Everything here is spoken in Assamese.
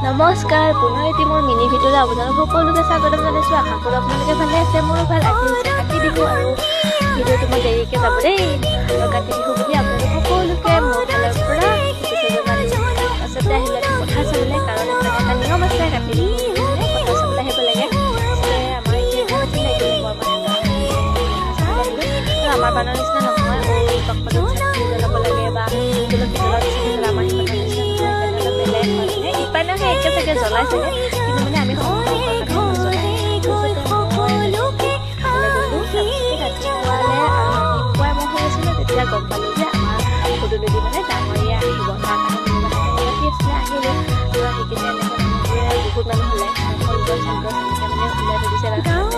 নমস্কাৰ, পুনৰ এটি মোৰ মিনি ভিডিঅ'লৈ আপোনালোক সকলোকে স্বাগতম জনাইছোঁ। আশা কৰোঁ আপোনালোকে ভালে আছে। মোৰো ভাল। আজি হৈছে কাতি বিহু আৰু ভিডিঅ'টো মই দেৰিকৈ যাব দেই। আৰু কাতি বিহু বুলি আপোনালোক সকলোকে মোৰ ফালৰ পৰা আচলতে আহিলে কথা চাবলৈ, কাৰণ এটা নিয়ম আছে কাতি বিহু কথা চাবলৈ আহিব লাগে। আমাৰ এতিয়া আমাৰ বানৰ নিচিনা নহয়, জ্বলাব লাগে বা আমাৰ ইপানে একে চাগে জ্বলাই চাগে, কিন্তু মানে আমি তেতিয়া গম পালো যে আমাৰ পদূলিদি মানে ডাঙৰীয়া আহিব, তাৰ কাৰণে আছিলে। আহিলো আৰু আহি কিনে বহুত মানুহ হ'লে মানে ওলাই থৈ দিছে।